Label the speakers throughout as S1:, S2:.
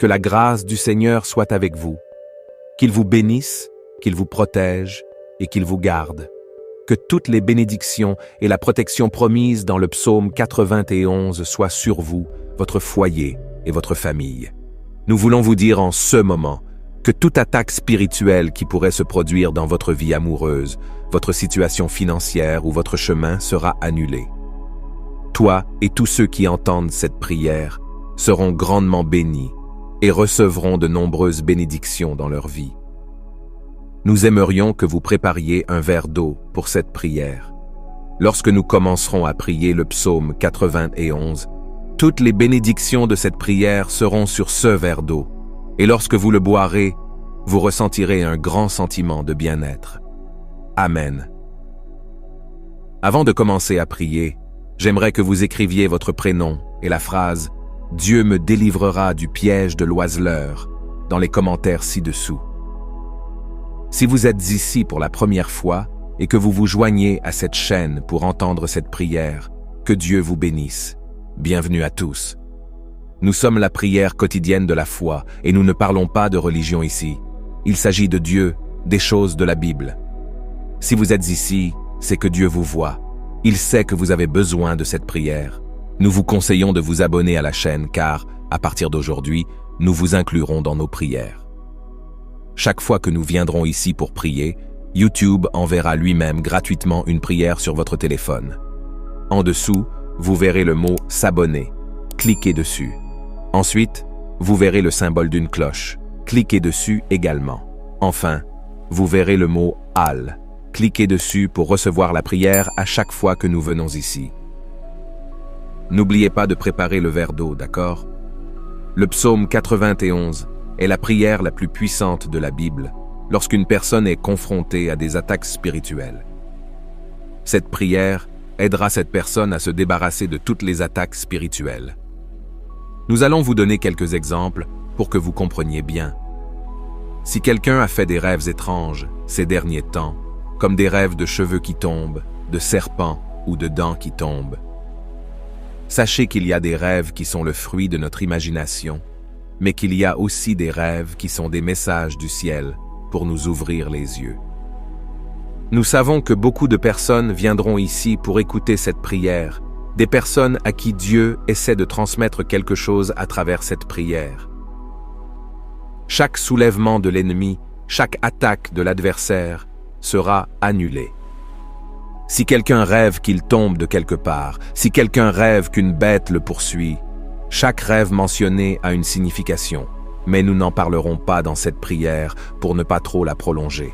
S1: Que la grâce du Seigneur soit avec vous. Qu'il vous bénisse, qu'il vous protège et qu'il vous garde. Que toutes les bénédictions et la protection promise dans le psaume 91 soient sur vous, votre foyer et votre famille. Nous voulons vous dire en ce moment que toute attaque spirituelle qui pourrait se produire dans votre vie amoureuse, votre situation financière ou votre chemin sera annulée. Toi et tous ceux qui entendent cette prière seront grandement bénis et recevront de nombreuses bénédictions dans leur vie. Nous aimerions que vous prépariez un verre d'eau pour cette prière. Lorsque nous commencerons à prier le psaume 91, toutes les bénédictions de cette prière seront sur ce verre d'eau, et lorsque vous le boirez, vous ressentirez un grand sentiment de bien-être. Amen. Avant de commencer à prier, j'aimerais que vous écriviez votre prénom et la phrase « Dieu me délivrera du piège de l'oiseleur » dans les commentaires ci-dessous. Si vous êtes ici pour la première fois et que vous vous joignez à cette chaîne pour entendre cette prière, que Dieu vous bénisse. Bienvenue à tous. Nous sommes la prière quotidienne de la foi et nous ne parlons pas de religion ici. Il s'agit de Dieu, des choses de la Bible. Si vous êtes ici, c'est que Dieu vous voit. Il sait que vous avez besoin de cette prière. Nous vous conseillons de vous abonner à la chaîne car, à partir d'aujourd'hui, nous vous inclurons dans nos prières. Chaque fois que nous viendrons ici pour prier, YouTube enverra lui-même gratuitement une prière sur votre téléphone. En dessous, vous verrez le mot « S'abonner ». Cliquez dessus. Ensuite, vous verrez le symbole d'une cloche. Cliquez dessus également. Enfin, vous verrez le mot « All ». Cliquez dessus pour recevoir la prière à chaque fois que nous venons ici. N'oubliez pas de préparer le verre d'eau, d'accord? Le psaume 91 est la prière la plus puissante de la Bible lorsqu'une personne est confrontée à des attaques spirituelles. Cette prière aidera cette personne à se débarrasser de toutes les attaques spirituelles. Nous allons vous donner quelques exemples pour que vous compreniez bien. Si quelqu'un a fait des rêves étranges ces derniers temps, comme des rêves de cheveux qui tombent, de serpents ou de dents qui tombent, sachez qu'il y a des rêves qui sont le fruit de notre imagination, mais qu'il y a aussi des rêves qui sont des messages du ciel pour nous ouvrir les yeux. Nous savons que beaucoup de personnes viendront ici pour écouter cette prière, des personnes à qui Dieu essaie de transmettre quelque chose à travers cette prière. Chaque soulèvement de l'ennemi, chaque attaque de l'adversaire sera annulé. Si quelqu'un rêve qu'il tombe de quelque part, si quelqu'un rêve qu'une bête le poursuit, chaque rêve mentionné a une signification, mais nous n'en parlerons pas dans cette prière pour ne pas trop la prolonger.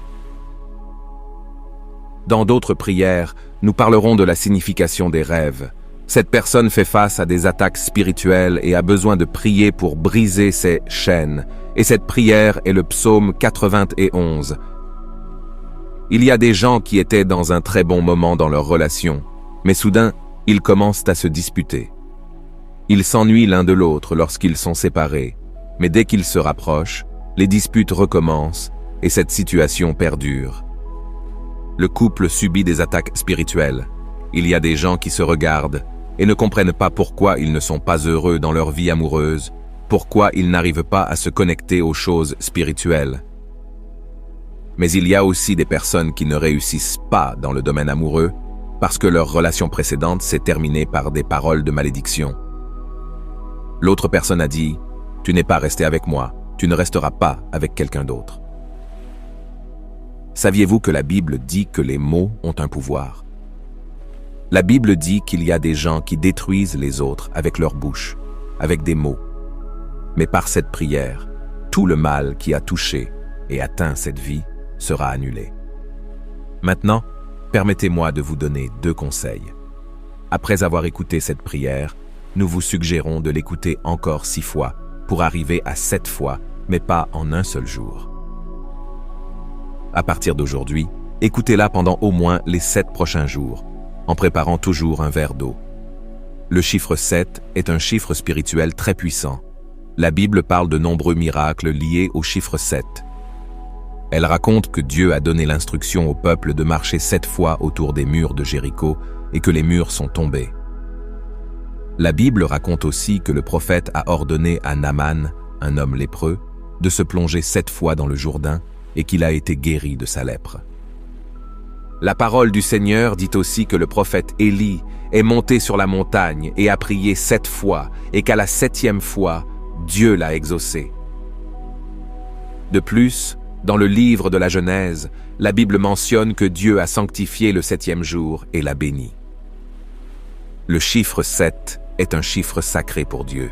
S1: Dans d'autres prières, nous parlerons de la signification des rêves. Cette personne fait face à des attaques spirituelles et a besoin de prier pour briser ces chaînes, et cette prière est le psaume 91. Il y a des gens qui étaient dans un très bon moment dans leur relation, mais soudain, ils commencent à se disputer. Ils s'ennuient l'un de l'autre lorsqu'ils sont séparés, mais dès qu'ils se rapprochent, les disputes recommencent et cette situation perdure. Le couple subit des attaques spirituelles. Il y a des gens qui se regardent et ne comprennent pas pourquoi ils ne sont pas heureux dans leur vie amoureuse, pourquoi ils n'arrivent pas à se connecter aux choses spirituelles. Mais il y a aussi des personnes qui ne réussissent pas dans le domaine amoureux parce que leur relation précédente s'est terminée par des paroles de malédiction. L'autre personne a dit « Tu n'es pas resté avec moi, tu ne resteras pas avec quelqu'un d'autre ». Saviez-vous que la Bible dit que les mots ont un pouvoir? La Bible dit qu'il y a des gens qui détruisent les autres avec leur bouche, avec des mots. Mais par cette prière, tout le mal qui a touché et atteint cette vie sera annulé. Maintenant, permettez-moi de vous donner 2 conseils. Après avoir écouté cette prière, nous vous suggérons de l'écouter encore 6 fois pour arriver à 7 fois, mais pas en un seul jour. À partir d'aujourd'hui, écoutez-la pendant au moins les 7 prochains jours, en préparant toujours un verre d'eau. Le chiffre 7 est un chiffre spirituel très puissant. La Bible parle de nombreux miracles liés au chiffre 7. Elle raconte que Dieu a donné l'instruction au peuple de marcher 7 fois autour des murs de Jéricho et que les murs sont tombés. La Bible raconte aussi que le prophète a ordonné à Naaman un homme lépreux, de se plonger 7 fois dans le Jourdain et qu'il a été guéri de sa lèpre. La parole du Seigneur dit aussi que le prophète Élie est monté sur la montagne et a prié 7 fois et qu'à la 7e fois, Dieu l'a exaucé. De plus, dans le livre de la Genèse, la Bible mentionne que Dieu a sanctifié le 7e jour et l'a béni. Le chiffre 7 est un chiffre sacré pour Dieu.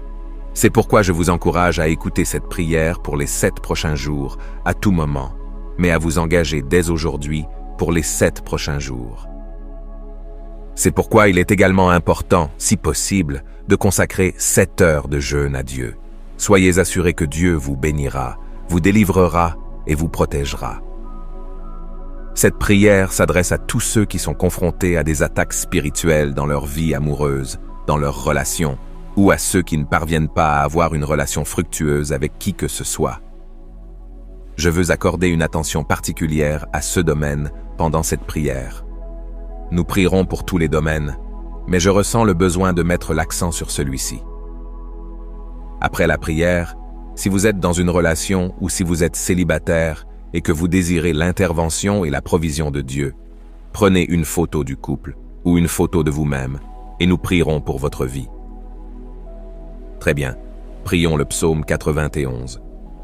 S1: C'est pourquoi je vous encourage à écouter cette prière pour les 7 prochains jours, à tout moment, mais à vous engager dès aujourd'hui pour les 7 prochains jours. C'est pourquoi il est également important, si possible, de consacrer 7 heures de jeûne à Dieu. Soyez assurés que Dieu vous bénira, vous délivrera et vous protégera. Cette prière s'adresse à tous ceux qui sont confrontés à des attaques spirituelles dans leur vie amoureuse, dans leurs relations, ou à ceux qui ne parviennent pas à avoir une relation fructueuse avec qui que ce soit. Je veux accorder une attention particulière à ce domaine pendant cette prière. Nous prierons pour tous les domaines, mais je ressens le besoin de mettre l'accent sur celui-ci. Après la prière, si vous êtes dans une relation ou si vous êtes célibataire et que vous désirez l'intervention et la provision de Dieu, prenez une photo du couple ou une photo de vous-même et nous prierons pour votre vie. Très bien, prions le psaume 91.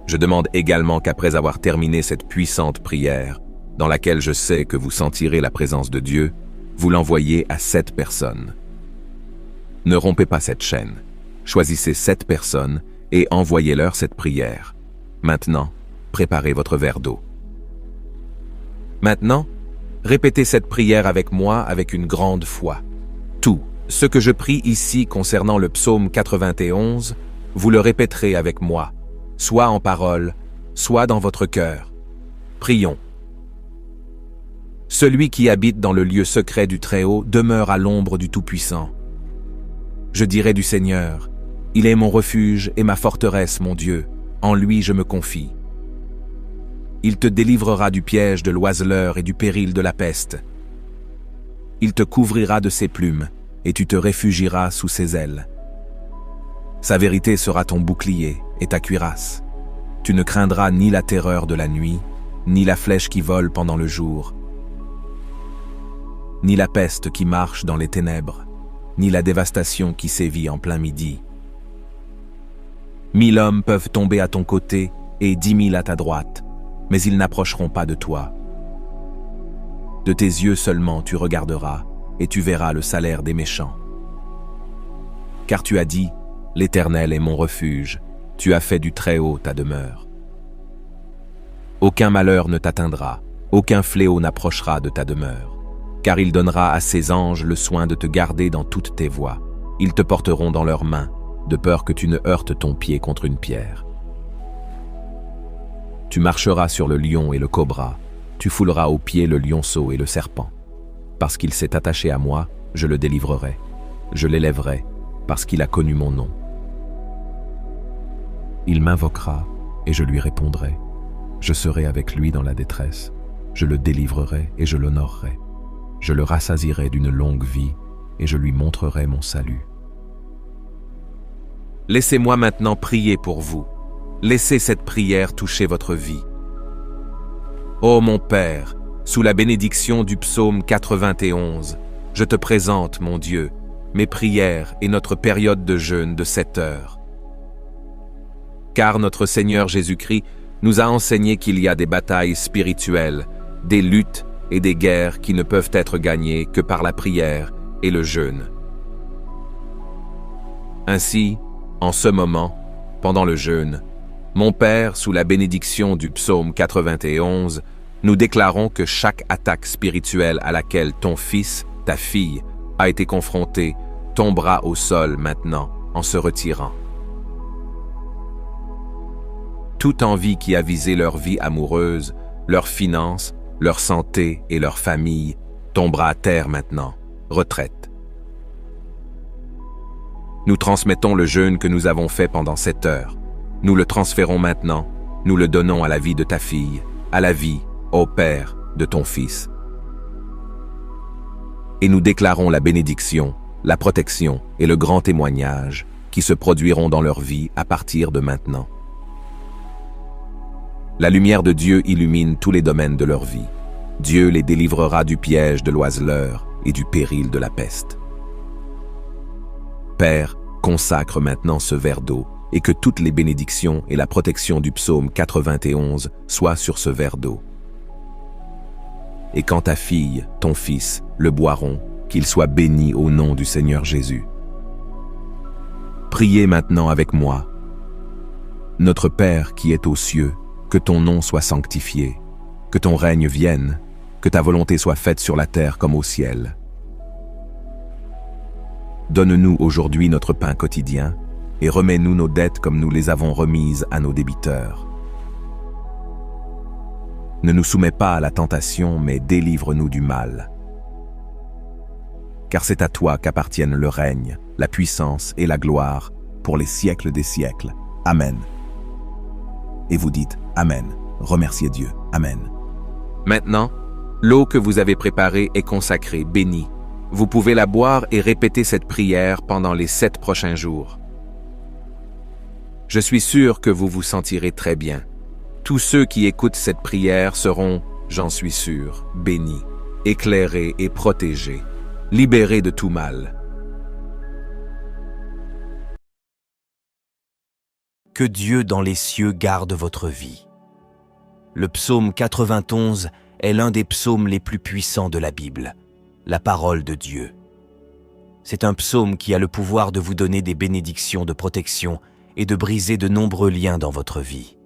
S1: Je demande également qu'après avoir terminé cette puissante prière, dans laquelle je sais que vous sentirez la présence de Dieu, vous l'envoyez à 7 personnes. Ne rompez pas cette chaîne. Choisissez 7 personnes et envoyez-leur cette prière. Maintenant, préparez votre verre d'eau. Maintenant, répétez cette prière avec moi avec une grande foi. Tout ce que je prie ici concernant le psaume 91, vous le répéterez avec moi, soit en parole, soit dans votre cœur. Prions. Celui qui habite dans le lieu secret du Très-Haut demeure à l'ombre du Tout-Puissant. Je dirai du Seigneur, il est mon refuge et ma forteresse, mon Dieu, en lui je me confie. Il te délivrera du piège de l'oiseleur et du péril de la peste. Il te couvrira de ses plumes, et tu te réfugieras sous ses ailes. Sa vérité sera ton bouclier et ta cuirasse. Tu ne craindras ni la terreur de la nuit, ni la flèche qui vole pendant le jour, ni la peste qui marche dans les ténèbres, ni la dévastation qui sévit en plein midi. 1000 hommes peuvent tomber à ton côté et 10 000 à ta droite, mais ils n'approcheront pas de toi. De tes yeux seulement tu regarderas, et tu verras le salaire des méchants. Car tu as dit, l'Éternel est mon refuge, tu as fait du Très-Haut ta demeure. Aucun malheur ne t'atteindra, aucun fléau n'approchera de ta demeure, car il donnera à ses anges le soin de te garder dans toutes tes voies. Ils te porteront dans leurs mains, de peur que tu ne heurtes ton pied contre une pierre. Tu marcheras sur le lion et le cobra, tu fouleras aux pieds le lionceau et le serpent. Parce qu'il s'est attaché à moi, je le délivrerai. Je l'élèverai, parce qu'il a connu mon nom. Il m'invoquera, et je lui répondrai. Je serai avec lui dans la détresse. Je le délivrerai et je l'honorerai. Je le rassasierai d'une longue vie, et je lui montrerai mon salut. Laissez-moi maintenant prier pour vous. Laissez cette prière toucher votre vie. Ô mon Père, sous la bénédiction du psaume 91, je te présente, mon Dieu, mes prières et notre période de jeûne de 7 heures. Car notre Seigneur Jésus-Christ nous a enseigné qu'il y a des batailles spirituelles, des luttes et des guerres qui ne peuvent être gagnées que par la prière et le jeûne. Ainsi, en ce moment, pendant le jeûne, mon Père, sous la bénédiction du psaume 91, nous déclarons que chaque attaque spirituelle à laquelle ton fils, ta fille, a été confronté tombera au sol maintenant en se retirant. Toute envie qui a visé leur vie amoureuse, leurs finances, leur santé et leur famille tombera à terre maintenant. Retraite. Nous transmettons le jeûne que nous avons fait pendant 7 heures. Nous le transférons maintenant, nous le donnons à la vie de ta fille, à la vie, ô Père, de ton Fils. Et nous déclarons la bénédiction, la protection et le grand témoignage qui se produiront dans leur vie à partir de maintenant. La lumière de Dieu illumine tous les domaines de leur vie. Dieu les délivrera du piège de l'oiseleur et du péril de la peste. Père, consacre maintenant ce verre d'eau et que toutes les bénédictions et la protection du psaume 91 soient sur ce verre d'eau. Et quand ta fille, ton fils, le boiront, qu'il soit béni au nom du Seigneur Jésus. Priez maintenant avec moi. Notre Père qui est aux cieux, que ton nom soit sanctifié, que ton règne vienne, que ta volonté soit faite sur la terre comme au ciel. Donne-nous aujourd'hui notre pain quotidien, et remets-nous nos dettes comme nous les avons remises à nos débiteurs. Ne nous soumets pas à la tentation, mais délivre-nous du mal. Car c'est à toi qu'appartiennent le règne, la puissance et la gloire, pour les siècles des siècles. Amen. Et vous dites Amen. Remerciez Dieu. Amen. Maintenant, l'eau que vous avez préparée est consacrée, bénie. Vous pouvez la boire et répéter cette prière pendant les 7 prochains jours. Je suis sûr que vous vous sentirez très bien. Tous ceux qui écoutent cette prière seront, j'en suis sûr, bénis, éclairés et protégés, libérés de tout mal.
S2: Que Dieu dans les cieux garde votre vie. Le psaume 91 est l'un des psaumes les plus puissants de la Bible, la parole de Dieu. C'est un psaume qui a le pouvoir de vous donner des bénédictions de protection et de briser de nombreux liens dans votre vie.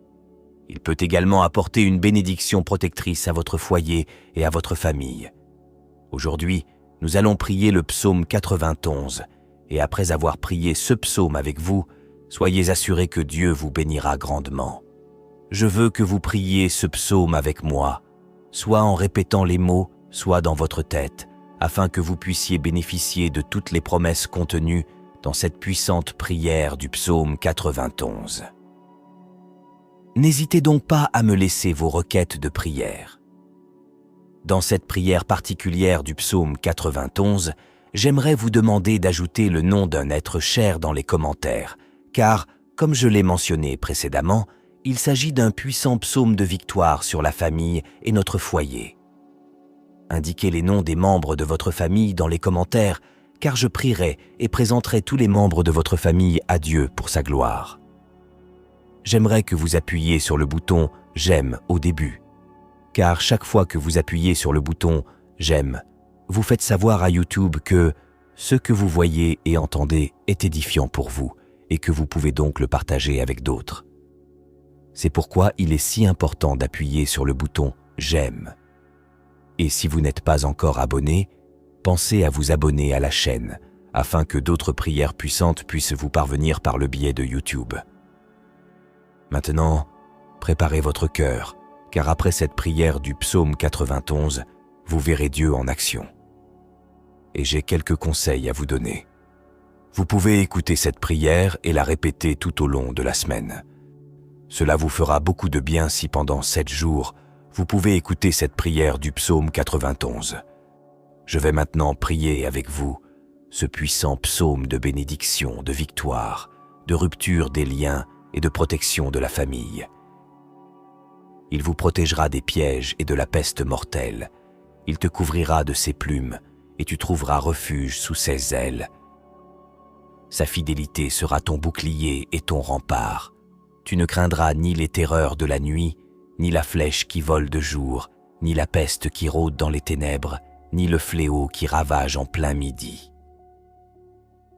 S2: Il peut également apporter une bénédiction protectrice à votre foyer et à votre famille. Aujourd'hui, nous allons prier le psaume 91, et après avoir prié ce psaume avec vous, soyez assurés que Dieu vous bénira grandement. Je veux que vous priez ce psaume avec moi, soit en répétant les mots, soit dans votre tête, afin que vous puissiez bénéficier de toutes les promesses contenues dans cette puissante prière du psaume 91. N'hésitez donc pas à me laisser vos requêtes de prière. Dans cette prière particulière du psaume 91, j'aimerais vous demander d'ajouter le nom d'un être cher dans les commentaires, car, comme je l'ai mentionné précédemment, il s'agit d'un puissant psaume de victoire sur la famille et notre foyer. Indiquez les noms des membres de votre famille dans les commentaires, car je prierai et présenterai tous les membres de votre famille à Dieu pour sa gloire. J'aimerais que vous appuyiez sur le bouton « J'aime » au début, car chaque fois que vous appuyez sur le bouton « J'aime », vous faites savoir à YouTube que ce que vous voyez et entendez est édifiant pour vous et que vous pouvez donc le partager avec d'autres. C'est pourquoi il est si important d'appuyer sur le bouton « J'aime ». Et si vous n'êtes pas encore abonné, pensez à vous abonner à la chaîne afin que d'autres prières puissantes puissent vous parvenir par le biais de YouTube. Maintenant, préparez votre cœur, car après cette prière du psaume 91, vous verrez Dieu en action. Et j'ai quelques conseils à vous donner. Vous pouvez écouter cette prière et la répéter tout au long de la semaine. Cela vous fera beaucoup de bien si pendant 7 jours, vous pouvez écouter cette prière du psaume 91. Je vais maintenant prier avec vous ce puissant psaume de bénédiction, de victoire, de rupture des liens et de protection de la famille. Il vous protégera des pièges et de la peste mortelle. Il te couvrira de ses plumes et tu trouveras refuge sous ses ailes. Sa fidélité sera ton bouclier et ton rempart. Tu ne craindras ni les terreurs de la nuit, ni la flèche qui vole de jour, ni la peste qui rôde dans les ténèbres, ni le fléau qui ravage en plein midi.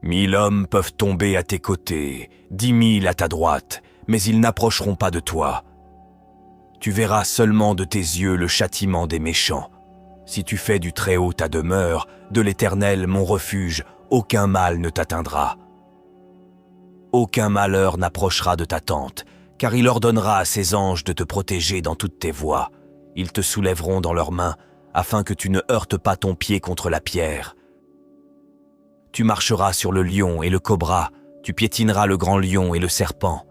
S2: 1000 hommes peuvent tomber à tes côtés, 10 000 à ta droite, mais ils n'approcheront pas de toi. Tu verras seulement de tes yeux le châtiment des méchants. Si tu fais du Très-Haut ta demeure, de l'Éternel mon refuge, aucun mal ne t'atteindra. Aucun malheur n'approchera de ta tente, car il ordonnera à ses anges de te protéger dans toutes tes voies. Ils te soulèveront dans leurs mains, afin que tu ne heurtes pas ton pied contre la pierre. Tu marcheras sur le lion et le cobra, tu piétineras le grand lion et le serpent.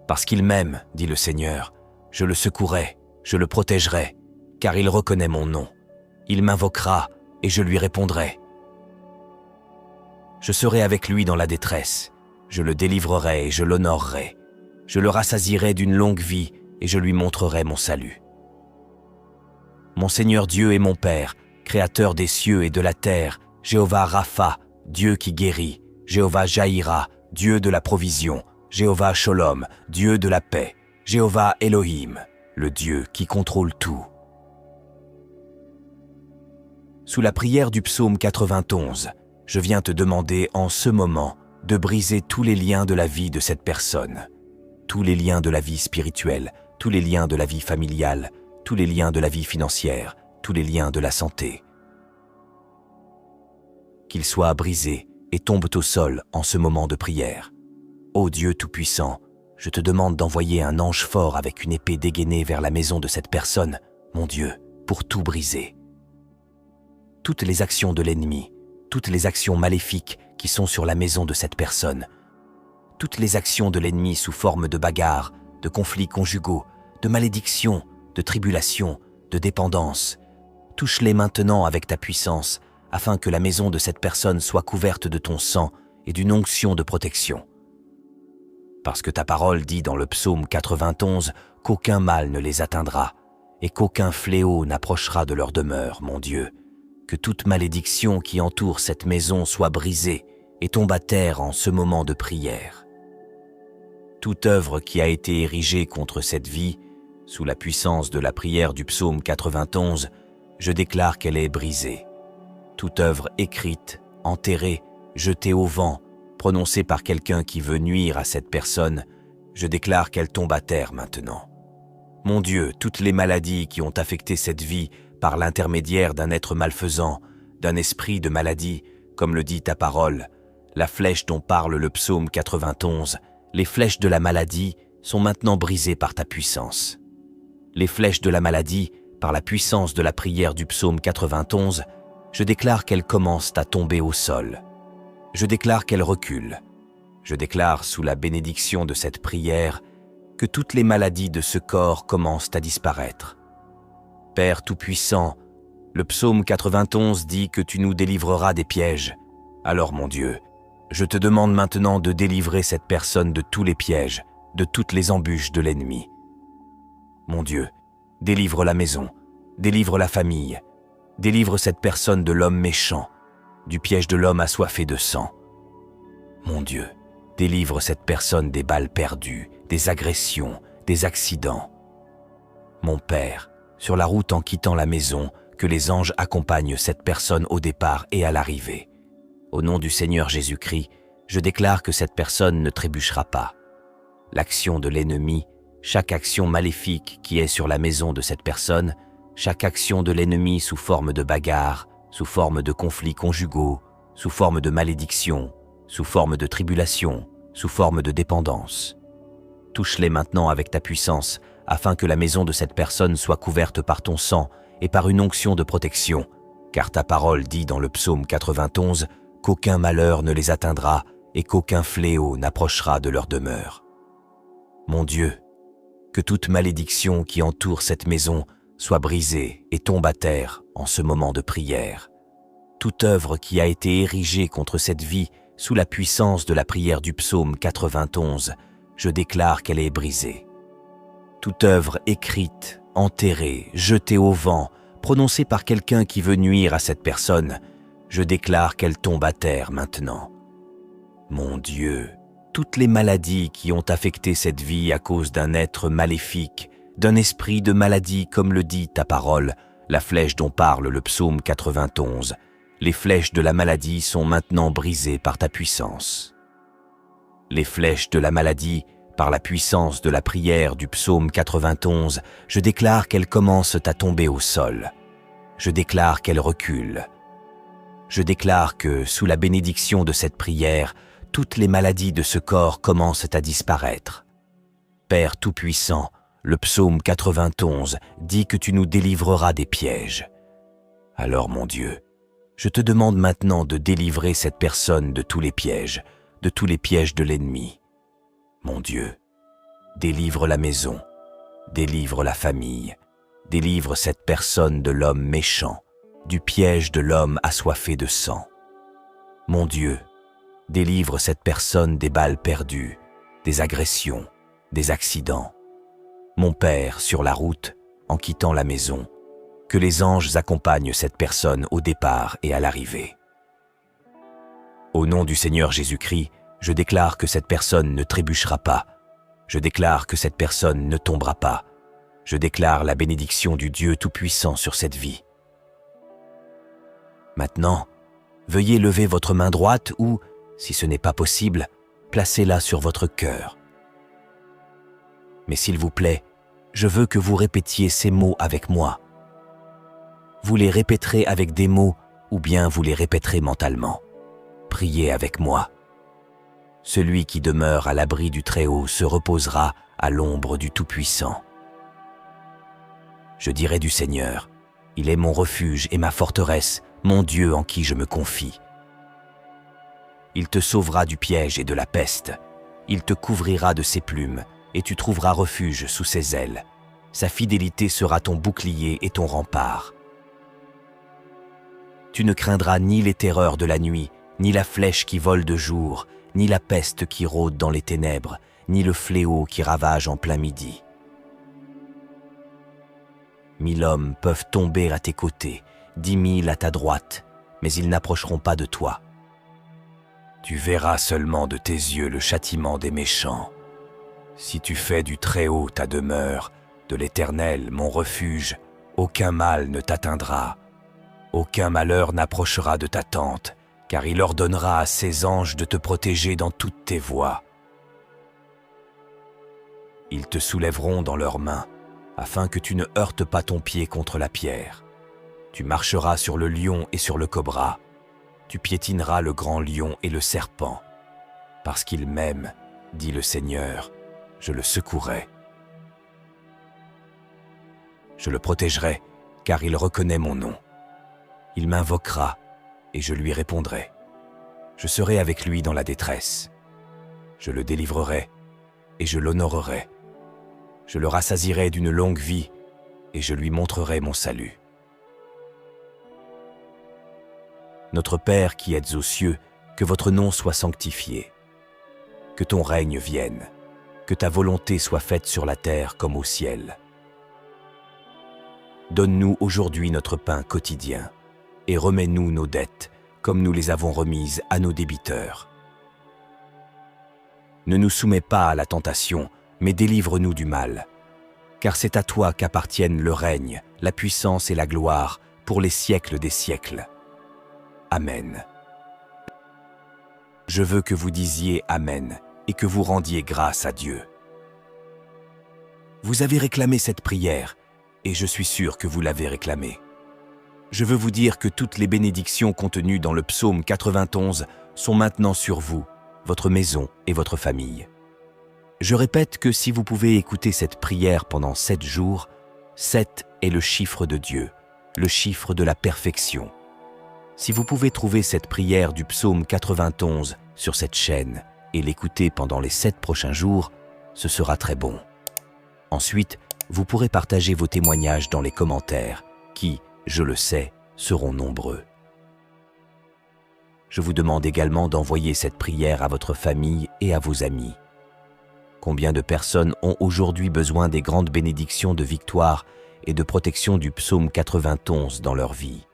S2: Parce qu'il m'aime, dit le Seigneur, je le secouerai, je le protégerai, car il reconnaît mon nom. Il m'invoquera et je lui répondrai. Je serai avec lui dans la détresse, je le délivrerai et je l'honorerai. Je le rassasierai d'une longue vie et je lui montrerai mon salut. Mon Seigneur Dieu et mon Père, Créateur des cieux et de la terre, Jéhovah Rapha, Dieu qui guérit, Jéhovah Jaïra, Dieu de la provision, Jéhovah Sholom, Dieu de la paix, Jéhovah Elohim, le Dieu qui contrôle tout. Sous la prière du psaume 91, je viens te demander en ce moment de briser tous les liens de la vie de cette personne, tous les liens de la vie spirituelle, tous les liens de la vie familiale, tous les liens de la vie financière, tous les liens de la santé. Qu'ils soient brisés et tombent au sol en ce moment de prière. Ô Dieu Tout-Puissant, je te demande d'envoyer un ange fort avec une épée dégainée vers la maison de cette personne, mon Dieu, pour tout briser. Toutes les actions de l'ennemi, toutes les actions maléfiques qui sont sur la maison de cette personne, toutes les actions de l'ennemi sous forme de bagarres, de conflits conjugaux, de malédictions, de tribulations, de dépendance, touche-les maintenant avec ta puissance, afin que la maison de cette personne soit couverte de ton sang et d'une onction de protection. Parce que ta parole dit dans le psaume 91 qu'aucun mal ne les atteindra et qu'aucun fléau n'approchera de leur demeure, mon Dieu. Que toute malédiction qui entoure cette maison soit brisée et tombe à terre en ce moment de prière. Toute œuvre qui a été érigée contre cette vie, sous la puissance de la prière du psaume 91, je déclare qu'elle est brisée. Toute œuvre écrite, enterrée, jetée au vent, prononcée par quelqu'un qui veut nuire à cette personne, je déclare qu'elle tombe à terre maintenant. Mon Dieu, toutes les maladies qui ont affecté cette vie par l'intermédiaire d'un être malfaisant, d'un esprit de maladie, comme le dit ta parole, la flèche dont parle le psaume 91, les flèches de la maladie sont maintenant brisées par ta puissance. Les flèches de la maladie, par la puissance de la prière du psaume 91, je déclare qu'elles commencent à tomber au sol. Je déclare qu'elles reculent. Je déclare sous la bénédiction de cette prière que toutes les maladies de ce corps commencent à disparaître. Père Tout-Puissant, le psaume 91 dit que tu nous délivreras des pièges. Alors mon Dieu, je te demande maintenant de délivrer cette personne de tous les pièges, de toutes les embûches de l'ennemi. Mon Dieu, délivre la maison, délivre la famille, délivre cette personne de l'homme méchant, du piège de l'homme assoiffé de sang. Mon Dieu, délivre cette personne des balles perdues, des agressions, des accidents. Mon Père, sur la route en quittant la maison, que les anges accompagnent cette personne au départ et à l'arrivée. Au nom du Seigneur Jésus-Christ, je déclare que cette personne ne trébuchera pas. L'action de l'ennemi, chaque action maléfique qui est sur la maison de cette personne, chaque action de l'ennemi sous forme de bagarre, sous forme de conflits conjugaux, sous forme de malédiction, sous forme de tribulation, sous forme de dépendance. Touche-les maintenant avec ta puissance, afin que la maison de cette personne soit couverte par ton sang et par une onction de protection, car ta parole dit dans le psaume 91 qu'aucun malheur ne les atteindra et qu'aucun fléau n'approchera de leur demeure. Mon Dieu, que toute malédiction qui entoure cette maison soit brisée et tombe à terre en ce moment de prière. Toute œuvre qui a été érigée contre cette vie sous la puissance de la prière du psaume 91, je déclare qu'elle est brisée. Toute œuvre écrite, enterrée, jetée au vent, prononcée par quelqu'un qui veut nuire à cette personne, je déclare qu'elle tombe à terre maintenant. Mon Dieu, toutes les maladies qui ont affecté cette vie à cause d'un être maléfique, d'un esprit de maladie comme le dit ta parole, la flèche dont parle le psaume 91, les flèches de la maladie sont maintenant brisées par ta puissance. Les flèches de la maladie, par la puissance de la prière du psaume 91, je déclare qu'elles commencent à tomber au sol. Je déclare qu'elles reculent. Je déclare que, sous la bénédiction de cette prière, toutes les maladies de ce corps commencent à disparaître. Père Tout-Puissant, le psaume 91 dit que tu nous délivreras des pièges. Alors mon Dieu, je te demande maintenant de délivrer cette personne de tous les pièges de l'ennemi. Mon Dieu, délivre la maison, délivre la famille, délivre cette personne de l'homme méchant, du piège de l'homme assoiffé de sang. Mon Dieu, délivre cette personne des balles perdues, des agressions, des accidents. mon Père, sur la route, en quittant la maison, que les anges accompagnent cette personne au départ et à l'arrivée. Au nom du Seigneur Jésus-Christ, je déclare que cette personne ne trébuchera pas. Je déclare que cette personne ne tombera pas. Je déclare la bénédiction du Dieu Tout-Puissant sur cette vie. Maintenant, veuillez lever votre main droite ou, si ce n'est pas possible, placez-la sur votre cœur. Mais s'il vous plaît, je veux que vous répétiez ces mots avec moi. Vous les répéterez avec des mots ou bien vous les répéterez mentalement. Priez avec moi. Celui qui demeure à l'abri du Très-Haut se reposera à l'ombre du Tout-Puissant. Je dirai du Seigneur, il est mon refuge et ma forteresse, mon Dieu en qui je me confie. Il te sauvera du piège et de la peste. Il te couvrira de ses plumes et tu trouveras refuge sous ses ailes. Sa fidélité sera ton bouclier et ton rempart. Tu ne craindras ni les terreurs de la nuit, ni la flèche qui vole de jour, ni la peste qui rôde dans les ténèbres, ni le fléau qui ravage en plein midi. 1000 hommes peuvent tomber à tes côtés, 10 000 à ta droite, mais ils n'approcheront pas de toi. Tu verras seulement de tes yeux le châtiment des méchants. Si tu fais du Très-Haut ta demeure, de l'Éternel mon refuge, aucun mal ne t'atteindra. Aucun malheur n'approchera de ta tente, car il ordonnera à ses anges de te protéger dans toutes tes voies. Ils te soulèveront dans leurs mains, afin que tu ne heurtes pas ton pied contre la pierre. Tu marcheras sur le lion et sur le cobra. Tu piétineras le grand lion et le serpent. Parce qu'il m'aime, dit le Seigneur, je le secouerai. Je le protégerai, car il reconnaît mon nom. Il m'invoquera, et je lui répondrai. Je serai avec lui dans la détresse. Je le délivrerai, et je l'honorerai. Je le rassasierai d'une longue vie, et je lui montrerai mon salut. Notre Père qui êtes aux cieux, que votre nom soit sanctifié. Que ton règne vienne, que ta volonté soit faite sur la terre comme au ciel. Donne-nous aujourd'hui notre pain quotidien, et remets-nous nos dettes, comme nous les avons remises à nos débiteurs. Ne nous soumets pas à la tentation, mais délivre-nous du mal. Car c'est à toi qu'appartiennent le règne, la puissance et la gloire, pour les siècles des siècles. Amen. Je veux que vous disiez Amen, et que vous rendiez grâce à Dieu. Vous avez réclamé cette prière, et je suis sûr que vous l'avez réclamée. Je veux vous dire que toutes les bénédictions contenues dans le psaume 91 sont maintenant sur vous, votre maison et votre famille. Je répète que si vous pouvez écouter cette prière pendant 7 jours, 7 est le chiffre de Dieu, le chiffre de la perfection. Si vous pouvez trouver cette prière du psaume 91 sur cette chaîne et l'écouter pendant les 7 prochains jours, ce sera très bon. Ensuite, vous pourrez partager vos témoignages dans les commentaires qui, je le sais, seront nombreux. Je vous demande également d'envoyer cette prière à votre famille et à vos amis. Combien de personnes ont aujourd'hui besoin des grandes bénédictions de victoire et de protection du psaume 91 dans leur vie?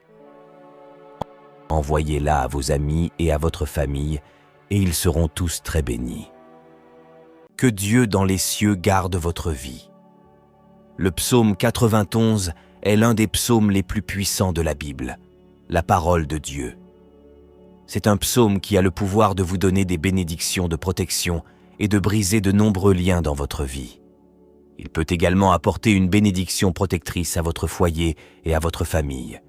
S2: Envoyez-la à vos amis et à votre famille, et ils seront tous très bénis. Que Dieu dans les cieux garde votre vie. Le psaume 91 est l'un des psaumes les plus puissants de la Bible, la parole de Dieu. C'est un psaume qui a le pouvoir de vous donner des bénédictions de protection et de briser de nombreux liens dans votre vie. Il peut également apporter une bénédiction protectrice à votre foyer et à votre famille.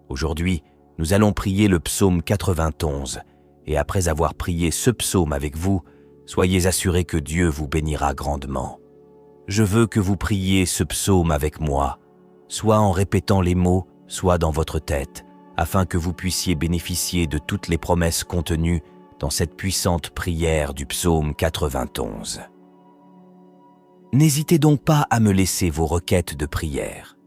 S2: Aujourd'hui, nous allons prier le psaume 91, et après avoir prié ce psaume avec vous, soyez assurés que Dieu vous bénira grandement. Je veux que vous priez ce psaume avec moi, soit en répétant les mots, soit dans votre tête, afin que vous puissiez bénéficier de toutes les promesses contenues dans cette puissante prière du psaume 91. N'hésitez donc pas à me laisser vos requêtes de prière.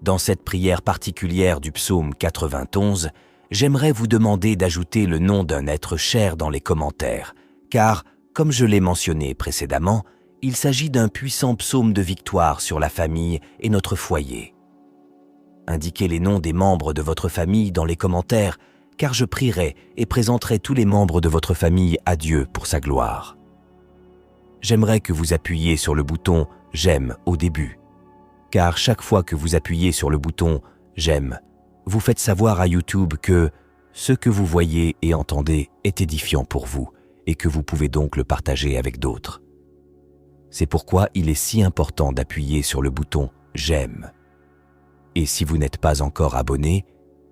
S2: Dans cette prière particulière du psaume 91, j'aimerais vous demander d'ajouter le nom d'un être cher dans les commentaires, car, comme je l'ai mentionné précédemment, Il s'agit d'un puissant psaume de victoire sur la famille et notre foyer. Indiquez les noms des membres de votre famille dans les commentaires, car je prierai et présenterai tous les membres de votre famille à Dieu pour sa gloire. J'aimerais que vous appuyiez sur le bouton « J'aime » au début, car chaque fois que vous appuyez sur le bouton « J'aime », vous faites savoir à YouTube que ce que vous voyez et entendez est édifiant pour vous et que vous pouvez donc le partager avec d'autres. C'est pourquoi il est si important d'appuyer sur le bouton « J'aime ». Et si vous n'êtes pas encore abonné,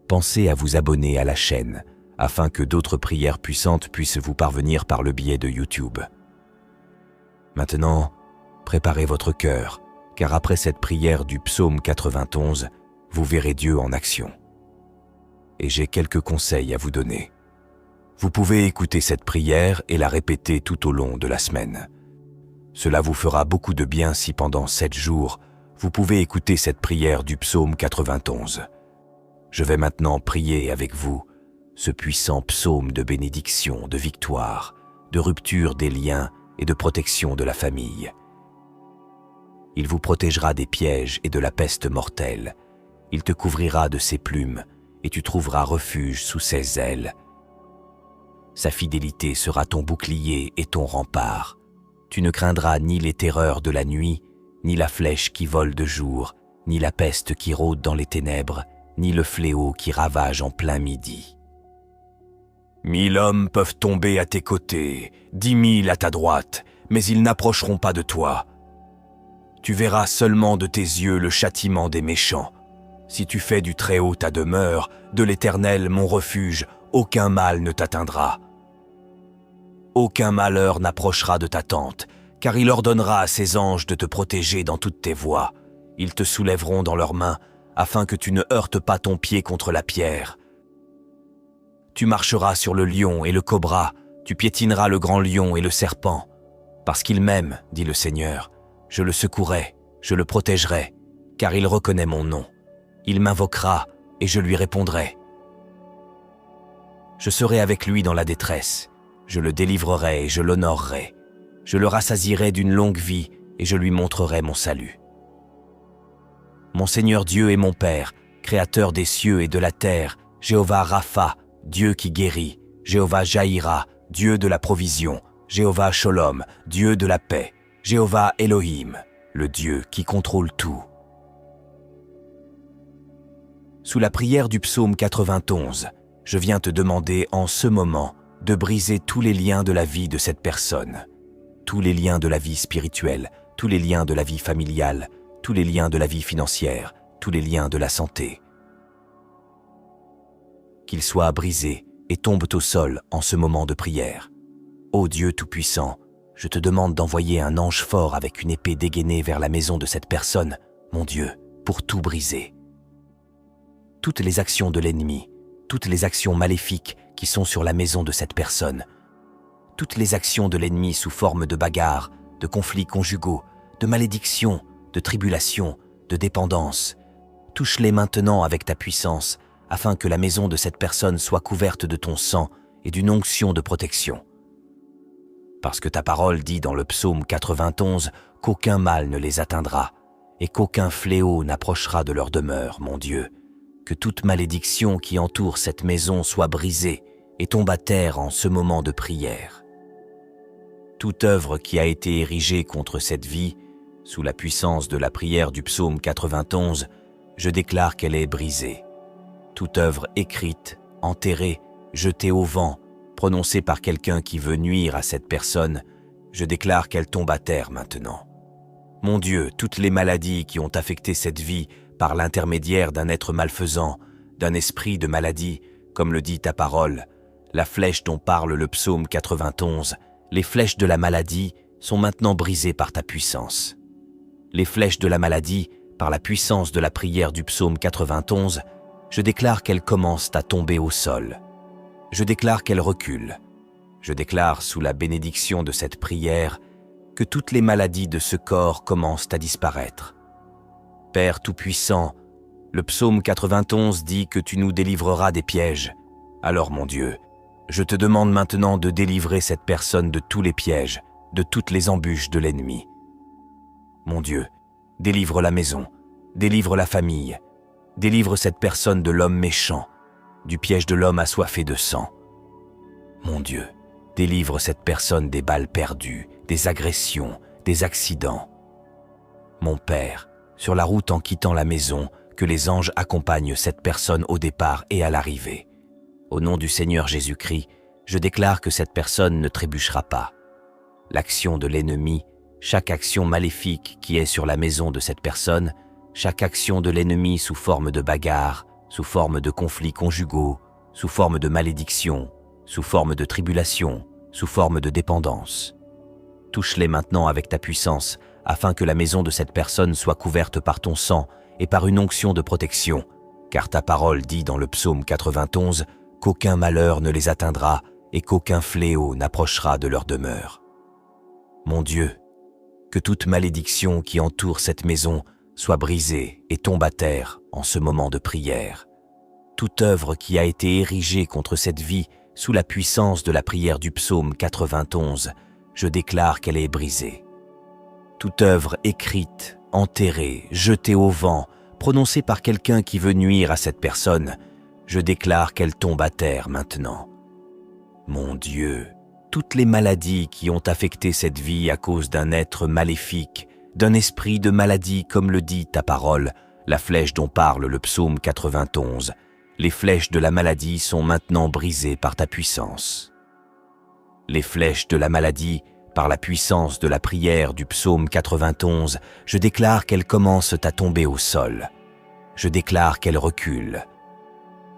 S2: pensez à vous abonner à la chaîne afin que d'autres prières puissantes puissent vous parvenir par le biais de YouTube. Maintenant, préparez votre cœur, car après cette prière du psaume 91, vous verrez Dieu en action. Et j'ai quelques conseils à vous donner. Vous pouvez écouter cette prière et la répéter tout au long de la semaine. Cela vous fera beaucoup de bien si pendant 7 jours, vous pouvez écouter cette prière du psaume 91. Je vais maintenant prier avec vous ce puissant psaume de bénédiction, de victoire, de rupture des liens et de protection de la famille. Il vous protégera des pièges et de la peste mortelle. Il te couvrira de ses plumes et tu trouveras refuge sous ses ailes. Sa fidélité sera ton bouclier et ton rempart. Tu ne craindras ni les terreurs de la nuit, ni la flèche qui vole de jour, ni la peste qui rôde dans les ténèbres, ni le fléau qui ravage en plein midi. 1000 hommes peuvent tomber à tes côtés, 10 000 à ta droite, mais ils n'approcheront pas de toi. Tu verras seulement de tes yeux le châtiment des méchants. Si tu fais du Très-Haut ta demeure, de l'Éternel mon refuge, aucun mal ne t'atteindra. Aucun malheur n'approchera de ta tente, car il ordonnera à ses anges de te protéger dans toutes tes voies. Ils te soulèveront dans leurs mains, afin que tu ne heurtes pas ton pied contre la pierre. Tu marcheras sur le lion et le cobra, tu piétineras le grand lion et le serpent. Parce qu'il m'aime, dit le Seigneur, je le secouerai, je le protégerai, car il reconnaît mon nom. Il m'invoquera et je lui répondrai. Je serai avec lui dans la détresse, je le délivrerai et je l'honorerai. Je le rassasierai d'une longue vie et je lui montrerai mon salut. Mon Seigneur Dieu est mon Père, Créateur des cieux et de la terre, Jéhovah Rapha, Dieu qui guérit, Jéhovah Jaïra, Dieu de la provision, Jéhovah Sholom, Dieu de la paix, Jéhovah Elohim, le Dieu qui contrôle tout. Sous la prière du psaume 91, je viens te demander en ce moment de briser tous les liens de la vie de cette personne, tous les liens de la vie spirituelle, tous les liens de la vie familiale, tous les liens de la vie financière, tous les liens de la santé. Qu'ils soient brisés et tombent au sol en ce moment de prière. Ô Dieu Tout-Puissant, je te demande d'envoyer un ange fort avec une épée dégainée vers la maison de cette personne, mon Dieu, pour tout briser. Toutes les actions de l'ennemi, toutes les actions maléfiques qui sont sur la maison de cette personne, toutes les actions de l'ennemi sous forme de bagarres, de conflits conjugaux, de malédictions, de tribulations, de dépendance, touche-les maintenant avec ta puissance, afin que la maison de cette personne soit couverte de ton sang et d'une onction de protection. Parce que ta parole dit dans le psaume 91 qu'aucun mal ne les atteindra et qu'aucun fléau n'approchera de leur demeure, mon Dieu. Que toute malédiction qui entoure cette maison soit brisée et tombe à terre en ce moment de prière. Toute œuvre qui a été érigée contre cette vie, sous la puissance de la prière du psaume 91, je déclare qu'elle est brisée. Toute œuvre écrite, enterrée, jetée au vent, prononcée par quelqu'un qui veut nuire à cette personne, je déclare qu'elle tombe à terre maintenant. Mon Dieu, toutes les maladies qui ont affecté cette vie par l'intermédiaire d'un être malfaisant, d'un esprit de maladie, comme le dit ta parole, la flèche dont parle le psaume 91, les flèches de la maladie sont maintenant brisées par ta puissance. Les flèches de la maladie, par la puissance de la prière du psaume 91, je déclare qu'elles commencent à tomber au sol. Je déclare qu'elles reculent. Je déclare sous la bénédiction de cette prière que toutes les maladies de ce corps commencent à disparaître. Père Tout-Puissant, le psaume 91 dit que tu nous délivreras des pièges. Alors mon Dieu, je te demande maintenant de délivrer cette personne de tous les pièges, de toutes les embûches de l'ennemi. Mon Dieu, délivre la maison, délivre la famille, délivre cette personne de l'homme méchant, du piège de l'homme assoiffé de sang. Mon Dieu, délivre cette personne des balles perdues, des agressions, des accidents. Mon Père, sur la route en quittant la maison, que les anges accompagnent cette personne au départ et à l'arrivée. Au nom du Seigneur Jésus-Christ, je déclare que cette personne ne trébuchera pas. L'action de l'ennemi, chaque action maléfique qui est sur la maison de cette personne, chaque action de l'ennemi sous forme de bagarre, sous forme de conflits conjugaux, sous forme de malédiction, sous forme de tribulation, sous forme de dépendance. Touche-les maintenant avec ta puissance, afin que la maison de cette personne soit couverte par ton sang et par une onction de protection, car ta parole dit dans le psaume 91 qu'aucun malheur ne les atteindra et qu'aucun fléau n'approchera de leur demeure. Mon Dieu, que toute malédiction qui entoure cette maison soit brisée et tombe à terre en ce moment de prière. Toute œuvre qui a été érigée contre cette vie sous la puissance de la prière du psaume 91, je déclare qu'elle est brisée. Toute œuvre écrite, enterrée, jetée au vent, prononcée par quelqu'un qui veut nuire à cette personne, je déclare qu'elle tombe à terre maintenant. Mon Dieu, toutes les maladies qui ont affecté cette vie à cause d'un être maléfique, d'un esprit de maladie comme le dit ta parole, la flèche dont parle le psaume 91, les flèches de la maladie sont maintenant brisées par ta puissance. Les flèches de la maladie, par la puissance de la prière du psaume 91, je déclare qu'elles commencent à tomber au sol. Je déclare qu'elles reculent.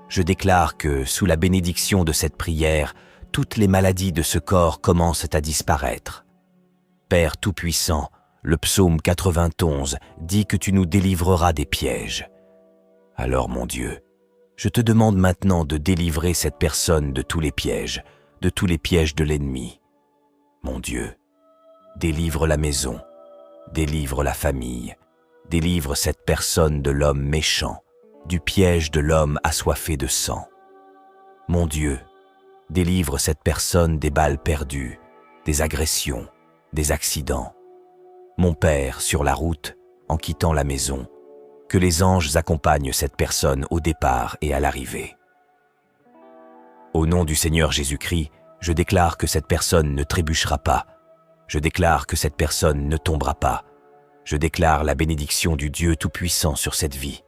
S2: Je déclare que, sous la bénédiction de cette prière, toutes les maladies de ce corps commencent à disparaître. Père Tout-Puissant, le psaume 91 dit que tu nous délivreras des pièges. Alors, mon Dieu, je te demande maintenant de délivrer cette personne de tous les pièges de l'ennemi. Mon Dieu, délivre la maison, délivre la famille, délivre cette personne de l'homme méchant, du piège de l'homme assoiffé de sang. Mon Dieu, délivre cette personne des balles perdues, des agressions, des accidents. Mon Père, sur la route, en quittant la maison, que les anges accompagnent cette personne au départ et à l'arrivée. Au nom du Seigneur Jésus-Christ, je déclare que cette personne ne trébuchera pas. Je déclare que cette personne ne tombera pas. Je déclare la bénédiction du Dieu Tout-Puissant sur cette vie.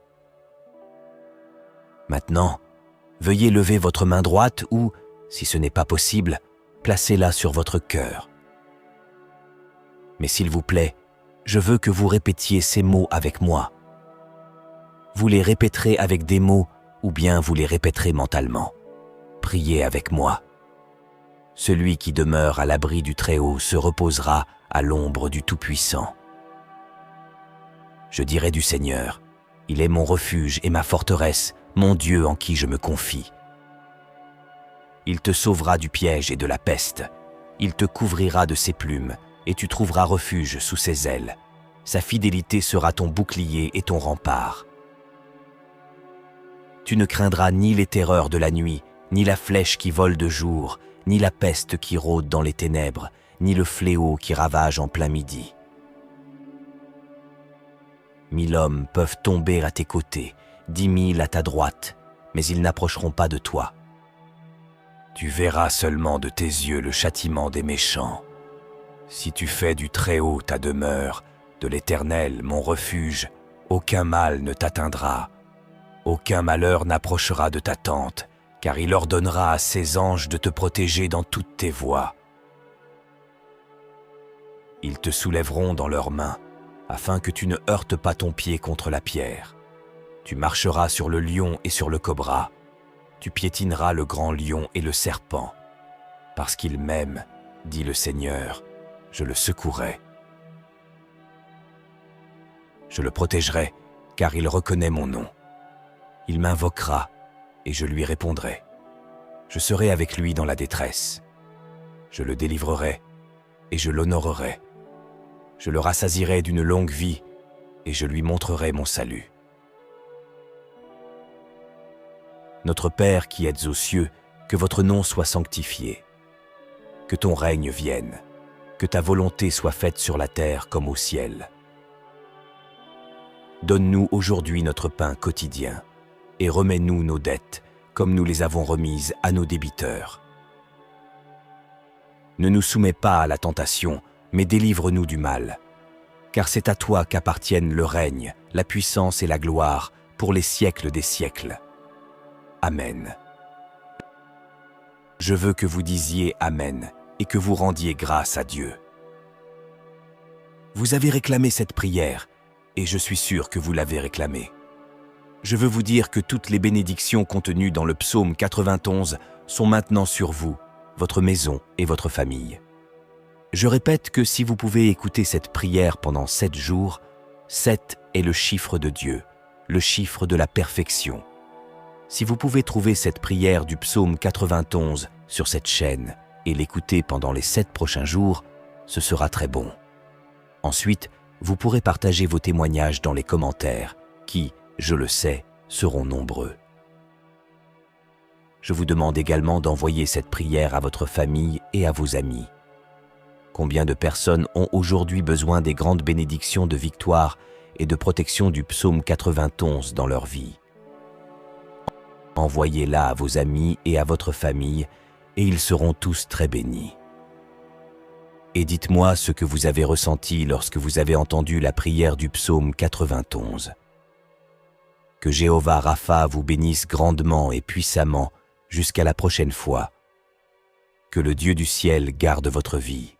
S2: Maintenant, veuillez lever votre main droite ou, si ce n'est pas possible, placez-la sur votre cœur. Mais s'il vous plaît, je veux que vous répétiez ces mots avec moi. Vous les répéterez avec des mots ou bien vous les répéterez mentalement. Priez avec moi. Celui qui demeure à l'abri du Très-Haut se reposera à l'ombre du Tout-Puissant. Je dirai du Seigneur, il est mon refuge et ma forteresse, mon Dieu en qui je me confie. Il te sauvera du piège et de la peste. Il te couvrira de ses plumes et tu trouveras refuge sous ses ailes. Sa fidélité sera ton bouclier et ton rempart. Tu ne craindras ni les terreurs de la nuit, ni la flèche qui vole de jour, ni la peste qui rôde dans les ténèbres, ni le fléau qui ravage en plein midi. 1000 hommes peuvent tomber à tes côtés, 10 000 à ta droite, mais ils n'approcheront pas de toi. Tu verras seulement de tes yeux le châtiment des méchants. Si tu fais du Très-Haut ta demeure, de l'Éternel mon refuge, aucun mal ne t'atteindra. Aucun malheur n'approchera de ta tente, car il ordonnera à ses anges de te protéger dans toutes tes voies. Ils te soulèveront dans leurs mains, afin que tu ne heurtes pas ton pied contre la pierre. Tu marcheras sur le lion et sur le cobra. Tu piétineras le grand lion et le serpent. Parce qu'il m'aime, dit le Seigneur, je le secouerai. Je le protégerai, car il reconnaît mon nom. Il m'invoquera, et je lui répondrai. Je serai avec lui dans la détresse. Je le délivrerai, et je l'honorerai. Je le rassasierai d'une longue vie, et je lui montrerai mon salut. Notre Père qui êtes aux cieux, que votre nom soit sanctifié. Que ton règne vienne, que ta volonté soit faite sur la terre comme au ciel. Donne-nous aujourd'hui notre pain quotidien, et remets-nous nos dettes, comme nous les avons remises à nos débiteurs. Ne nous soumets pas à la tentation, mais délivre-nous du mal. Car c'est à toi qu'appartiennent le règne, la puissance et la gloire, pour les siècles des siècles. Amen. Je veux que vous disiez Amen et que vous rendiez grâce à Dieu. Vous avez réclamé cette prière, et je suis sûr que vous l'avez réclamée. Je veux vous dire que toutes les bénédictions contenues dans le psaume 91 sont maintenant sur vous, votre maison et votre famille. Je répète que si vous pouvez écouter cette prière pendant 7 jours, 7 est le chiffre de Dieu, le chiffre de la perfection. Si vous pouvez trouver cette prière du psaume 91 sur cette chaîne et l'écouter pendant les 7 prochains jours, ce sera très bon. Ensuite, vous pourrez partager vos témoignages dans les commentaires qui, je le sais, seront nombreux. Je vous demande également d'envoyer cette prière à votre famille et à vos amis. Combien de personnes ont aujourd'hui besoin des grandes bénédictions de victoire et de protection du psaume 91 dans leur vie? Envoyez-la à vos amis et à votre famille, et ils seront tous très bénis. Et dites-moi ce que vous avez ressenti lorsque vous avez entendu la prière du psaume 91. Que Jéhovah Rapha vous bénisse grandement et puissamment jusqu'à la prochaine fois. Que le Dieu du ciel garde votre vie.